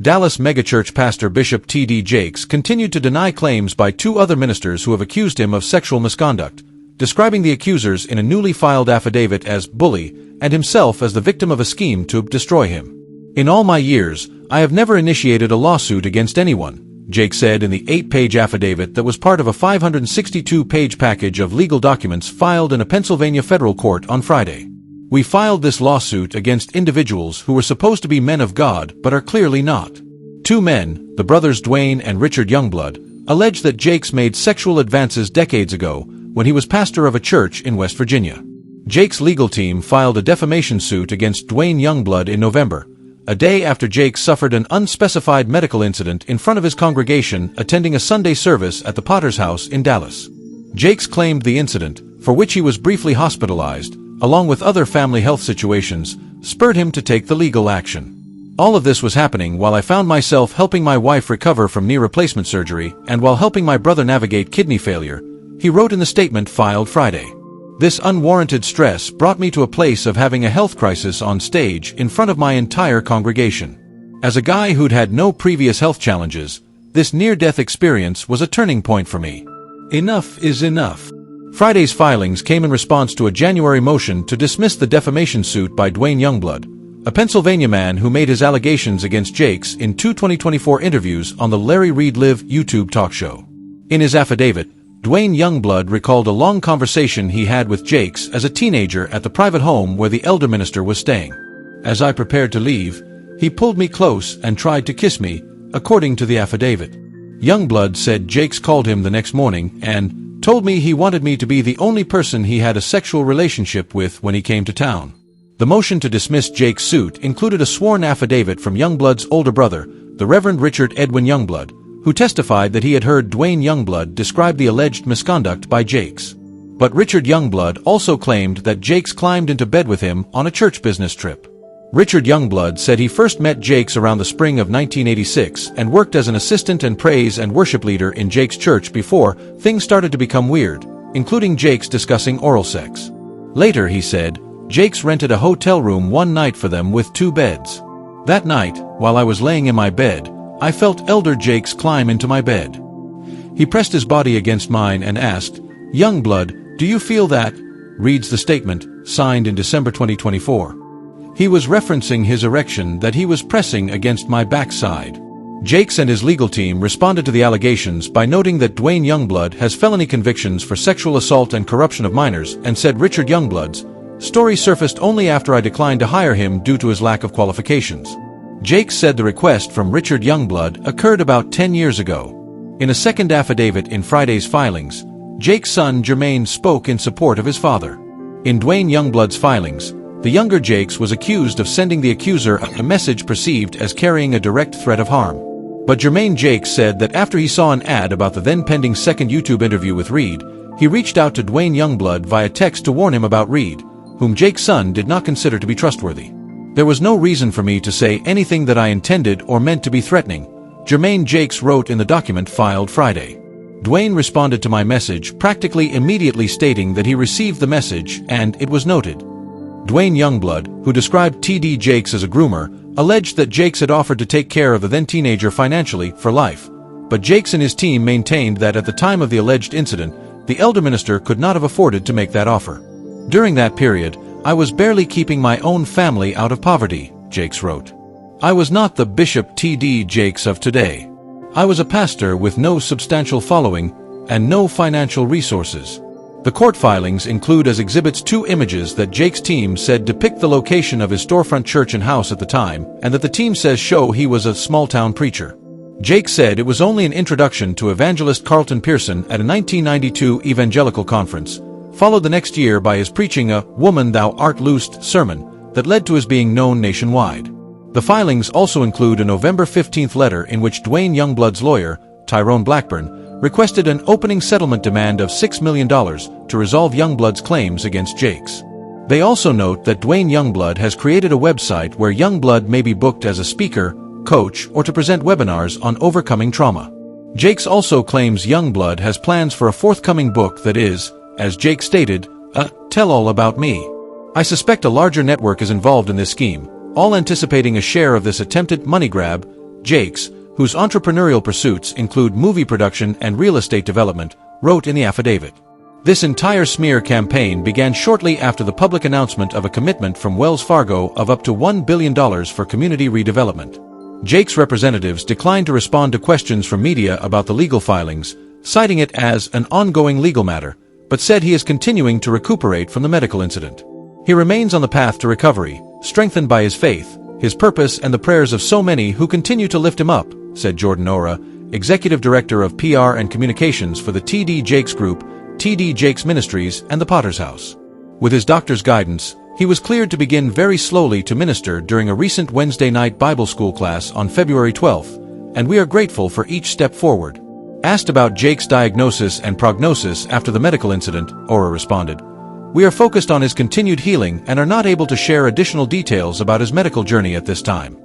Dallas megachurch pastor Bishop T.D. Jakes continued to deny claims by two other ministers who have accused him of sexual misconduct, describing the accusers in a newly filed affidavit as bully and himself as the victim of a scheme to destroy him. "In all my years, I have never initiated a lawsuit against anyone," Jake said in the 8-page affidavit that was part of a 562-page package of legal documents filed in a Pennsylvania federal court on Friday. "We filed this lawsuit against individuals who were supposed to be men of God but are clearly not. Two men, the brothers Dwayne and Richard Youngblood, allege that Jakes made sexual advances decades ago when he was pastor of a church in West Virginia." Jake's legal team filed a defamation suit against Dwayne Youngblood in November, a day after Jake suffered an unspecified medical incident in front of his congregation attending a Sunday service at the Potter's house in Dallas. Jakes claimed the incident, for which he was briefly hospitalized, along with other family health situations, spurred him to take the legal action. "All of this was happening while I found myself helping my wife recover from knee replacement surgery and while helping my brother navigate kidney failure," he wrote in the statement filed Friday. "This unwarranted stress brought me to a place of having a health crisis on stage in front of my entire congregation. As a guy who'd had no previous health challenges, this near-death experience was a turning point for me. Enough is enough." Friday's filings came in response to a January motion to dismiss the defamation suit by Dwayne Youngblood, a Pennsylvania man who made his allegations against Jakes in two 2024 interviews on the Larry Reed Live YouTube talk show. In his affidavit, Dwayne Youngblood recalled a long conversation he had with Jakes as a teenager at the private home where the elder minister was staying. "As I prepared to leave, he pulled me close and tried to kiss me," according to the affidavit. Youngblood said Jakes called him the next morning and told me he wanted me to be the only person he had a sexual relationship with when he came to town. The motion to dismiss Jakes' suit included a sworn affidavit from Youngblood's older brother, the Reverend Richard Edwin Youngblood, who testified that he had heard Dwayne Youngblood describe the alleged misconduct by Jakes. But Richard Youngblood also claimed that Jakes climbed into bed with him on a church business trip. Richard Youngblood said he first met Jakes around the spring of 1986 and worked as an assistant and praise and worship leader in Jakes' church before things started to become weird, including Jakes discussing oral sex. Later, he said, Jakes rented a hotel room one night for them with 2 beds. "That night, while I was laying in my bed, I felt Elder Jakes climb into my bed. He pressed his body against mine and asked, 'Youngblood, do you feel that?'" reads the statement, signed in December 2024. "He was referencing his erection that he was pressing against my backside." Jakes and his legal team responded to the allegations by noting that Dwayne Youngblood has felony convictions for sexual assault and corruption of minors and said Richard Youngblood's story surfaced only after I declined to hire him due to his lack of qualifications. Jakes said the request from Richard Youngblood occurred about 10 years ago. In a second affidavit in Friday's filings, Jakes' son Jermaine spoke in support of his father. In Dwayne Youngblood's filings, the younger Jakes was accused of sending the accuser a message perceived as carrying a direct threat of harm. But Jermaine Jakes said that after he saw an ad about the then-pending second YouTube interview with Reed, he reached out to Dwayne Youngblood via text to warn him about Reed, whom Jakes' son did not consider to be trustworthy. "There was no reason for me to say anything that I intended or meant to be threatening," Jermaine Jakes wrote in the document filed Friday. Dwayne responded to my message practically immediately, stating that he received the message and it was noted. Dwayne Youngblood, who described T.D. Jakes as a groomer, alleged that Jakes had offered to take care of the then-teenager financially for life. But Jakes and his team maintained that at the time of the alleged incident, the elder minister could not have afforded to make that offer. "During that period, I was barely keeping my own family out of poverty," Jakes wrote. "I was not the Bishop T.D. Jakes of today. I was a pastor with no substantial following and no financial resources." The court filings include as exhibits 2 images that Jakes' team said depict the location of his storefront church and house at the time, and that the team says show he was a small-town preacher. Jakes said it was only an introduction to evangelist Carlton Pearson at a 1992 evangelical conference, followed the next year by his preaching a "Woman Thou Art Loosed" sermon that led to his being known nationwide. The filings also include a November 15th letter in which Dwayne Youngblood's lawyer, Tyrone Blackburn, requested an opening settlement demand of $6 million to resolve Youngblood's claims against Jakes. They also note that Dwayne Youngblood has created a website where Youngblood may be booked as a speaker, coach, or to present webinars on overcoming trauma. Jakes also claims Youngblood has plans for a forthcoming book that is, as Jakes stated, a tell-all about me. "I suspect a larger network is involved in this scheme, all anticipating a share of this attempted money grab," Jakes, whose entrepreneurial pursuits include movie production and real estate development, wrote in the affidavit. This entire smear campaign began shortly after the public announcement of a commitment from Wells Fargo of up to $1 billion for community redevelopment. Jakes' representatives declined to respond to questions from media about the legal filings, citing it as an ongoing legal matter, but said he is continuing to recuperate from the medical incident. He remains on the path to recovery, strengthened by his faith, his purpose and the prayers of so many who continue to lift him up, said Jordan Ora, Executive Director of PR and Communications for the T.D. Jakes Group, T.D. Jakes Ministries, and the Potter's House. With his doctor's guidance, he was cleared to begin very slowly to minister during a recent Wednesday night Bible school class on February 12th, and we are grateful for each step forward. Asked about Jakes' diagnosis and prognosis after the medical incident, Ora responded, "We are focused on his continued healing and are not able to share additional details about his medical journey at this time."